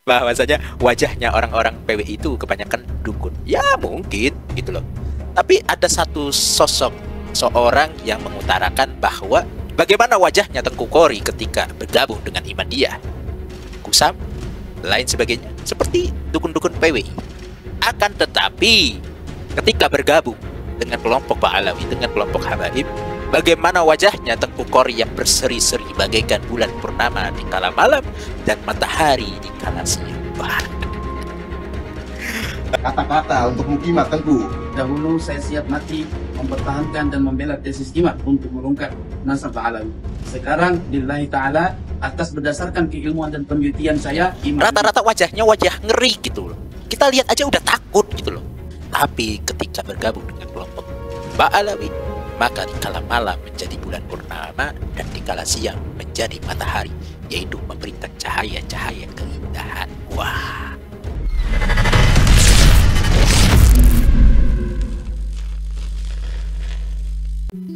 bahwasanya wajahnya orang-orang PWI itu kebanyakan dukun. Ya mungkin gitu loh. Tapi ada satu sosok seorang yang mengutarakan bahwa bagaimana wajahnya Tengku Kori ketika bergabung dengan Imandiyah, Kusam, lain sebagainya, seperti dukun-dukun PWI. Akan tetapi ketika bergabung dengan kelompok Ba'alawi, dengan kelompok Habaib, bagaimana wajahnya Tengku Kori yang berseri-seri bagaikan bulan purnama di kala malam dan matahari di kala siang. Wah. Kata-kata untuk Mukimat Tengku. Dahulu saya siap mati mempertahankan dan membela tesis imat untuk mengungkap nasab Ba'alawi. Sekarang lillahi ta'ala, atas berdasarkan keilmuan dan penelitian saya, rata-rata wajahnya wajah ngeri gitu loh. Kita lihat aja udah takut gitu loh. Tapi ketika bergabung dengan kelompok Ba'alawi, maka di kala malam menjadi bulan purnama dan di kala siang menjadi matahari, yaitu memberikan cahaya-cahaya keindahan. Wah.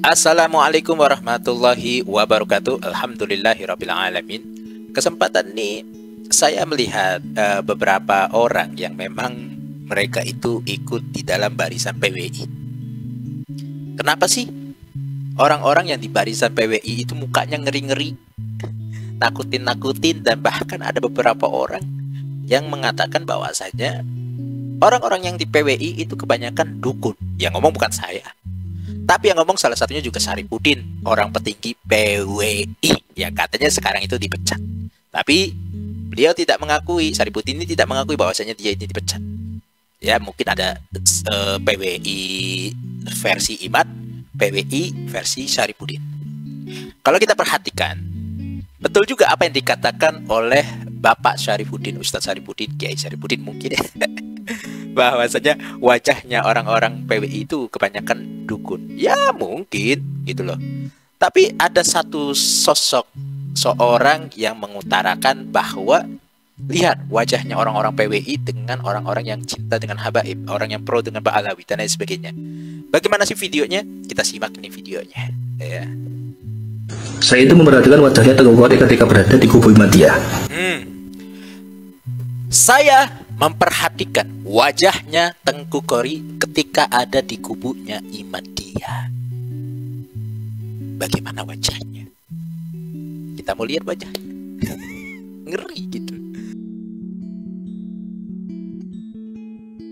Assalamualaikum warahmatullahi wabarakatuh. Alhamdulillahirrabbilalamin. Kesempatan ini saya melihat beberapa orang yang memang mereka itu ikut di dalam barisan PWI. Kenapa sih orang-orang yang di barisan PWI itu mukanya ngeri-ngeri, nakutin-nakutin, dan bahkan ada beberapa orang yang mengatakan bahwasanya orang-orang yang di PWI itu kebanyakan dukun. Yang ngomong bukan saya, tapi yang ngomong salah satunya juga Syarifuddin, orang petinggi PWI yang katanya sekarang itu dipecat. Tapi beliau tidak mengakui, Syarifuddin ini tidak mengakui bahwasanya dia ini dipecat. Ya mungkin ada PWI versi Imat, PWI versi Syarifuddin. Kalau kita perhatikan, betul juga apa yang dikatakan oleh Bapak Syarifuddin, Ustadz Syarifuddin, Kiai Syarifuddin mungkin ya, bahwasanya wajahnya orang-orang PWI itu kebanyakan dukun. Ya mungkin gitu loh. Tapi ada satu sosok seorang yang mengutarakan bahwa lihat wajahnya orang-orang PWI dengan orang-orang yang cinta dengan Habaib, orang yang pro dengan Ba'alawi dan lain sebagainya. Bagaimana sih videonya? Kita simak ini videonya ya. Saya itu memperhatikan wajahnya Tengku Kori ketika berada di kubu Imandiyah. Saya memperhatikan wajahnya Tengku Kori ketika ada di kubunya Imandiyah. Bagaimana wajahnya? Kita mau lihat wajahnya. Ngeri gitu.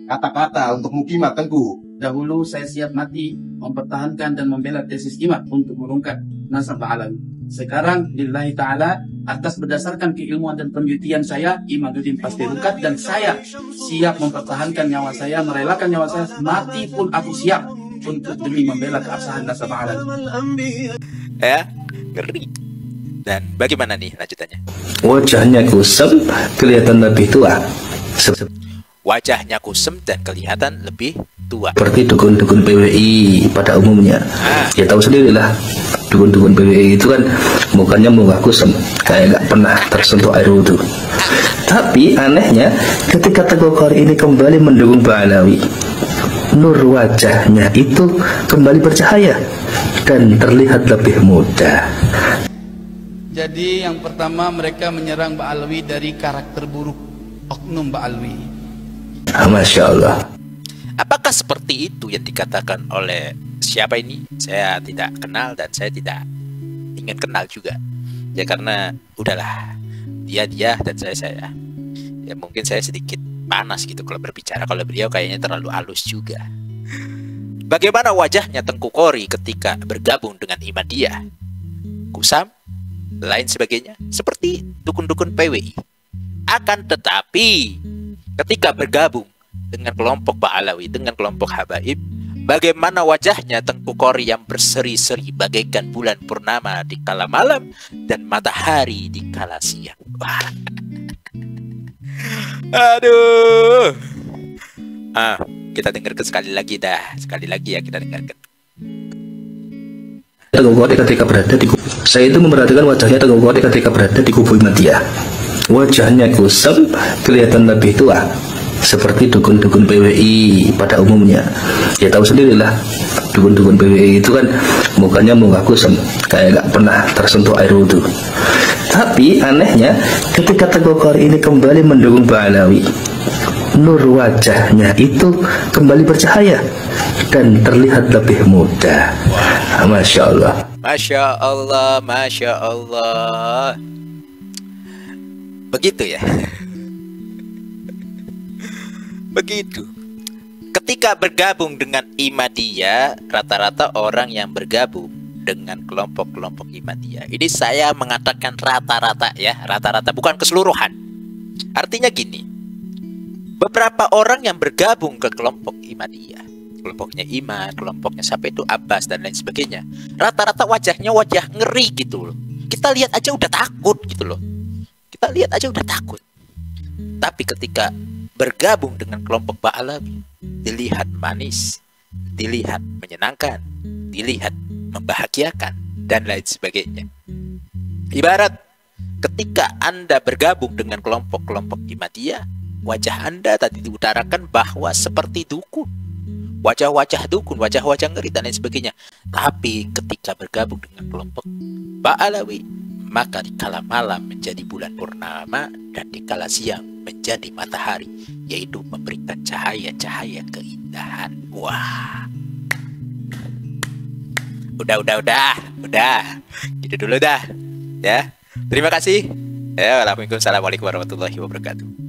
Kata-kata untuk Mukimat Tengku. dahulu saya siap mati mempertahankan dan membela tesis imat untuk mengungkap nasab Ba'alawi. Sekarang lillahi ta'ala, atas berdasarkan keilmuan dan penelitian saya, Imaduddin pasti rungkat, dan saya siap mempertahankan nyawa saya, merelakan nyawa saya, mati pun aku siap untuk demi membela keabsahan nasab Ba'alawi. Ya, ngeri. Dan bagaimana nih lanjutannya? Wajahnya kusam, kelihatan lebih tua. Wajahnya kusem dan kelihatan lebih tua. Seperti dukun-dukun PWI pada umumnya. Ya tahu sendirilah, dukun-dukun PWI itu kan mukanya muka kusem, kayak gak pernah tersentuh air wudhu. Tapi anehnya, ketika Tengku Kori ini kembali mendukung Ba'alawi, nur wajahnya itu kembali bercahaya dan terlihat lebih muda. Jadi yang pertama, mereka menyerang Ba'alawi dari karakter buruk oknum Ba'alawi. Masya Allah. Apakah seperti itu yang dikatakan oleh siapa ini? Saya tidak kenal dan saya tidak ingin kenal juga. Ya karena udahlah, dia dan saya. Ya mungkin saya sedikit panas gitu kalau berbicara. Kalau beliau kayaknya terlalu halus juga. Bagaimana wajahnya Tengku Kori ketika bergabung dengan Imandiyah, Kusam, lain sebagainya, seperti dukun-dukun PWI. Akan tetapi ketika bergabung dengan kelompok Ba'alawi, dengan kelompok Habaib, bagaimana wajahnya Tengku Kori yang berseri-seri bagaikan bulan purnama di kala malam dan matahari di kala siang. Wah. Aduh. Kita dengarkan sekali lagi dah. Sekali lagi ya kita dengarkan. Tengku Kori ketika berada di kubu. Saya itu memperhatikan wajahnya Tengku Kori ketika berada di kubu Imandiyah. Wajahnya kusam, kelihatan lebih tua. Seperti dukun-dukun PWI pada umumnya. Ya tahu sendirilah, dukun-dukun PWI itu kan mukanya muka kusam, kayak gak pernah tersentuh air wudhu. Tapi anehnya ketika Teguh Qori ini kembali mendukung Ba'alawi, nur wajahnya itu kembali bercahaya dan terlihat lebih muda. Masya Allah. Masya Allah, Masya Allah. Begitu ya. Begitu. Ketika bergabung dengan Ihmadiyah, rata-rata orang yang bergabung dengan kelompok-kelompok Ihmadiyah, ini saya mengatakan rata-rata ya, rata-rata, bukan keseluruhan. Artinya gini, beberapa orang yang bergabung ke kelompok Ihmadiyah, kelompoknya Iman, kelompoknya sampai itu Abbas dan lain sebagainya, rata-rata wajahnya wajah ngeri gitu loh. Kita lihat aja udah takut gitu loh. Kita lihat aja udah takut. Tapi ketika bergabung dengan kelompok Ba'alawi, dilihat manis, dilihat menyenangkan, dilihat membahagiakan, dan lain sebagainya. Ibarat ketika Anda bergabung dengan kelompok-kelompok Ihmadiyah, wajah Anda tadi diutarakan bahwa seperti dukun, wajah-wajah dukun, wajah-wajah ngeri, dan lain sebagainya. Tapi ketika bergabung dengan kelompok Ba'alawi, maka di kala malam menjadi bulan purnama dan di kala siang menjadi matahari, yaitu memberikan cahaya-cahaya keindahan. Wah. Udah. Gitu dulu dah. Ya. Terima kasih. Ya, Waalaikumsalam warahmatullahi wabarakatuh.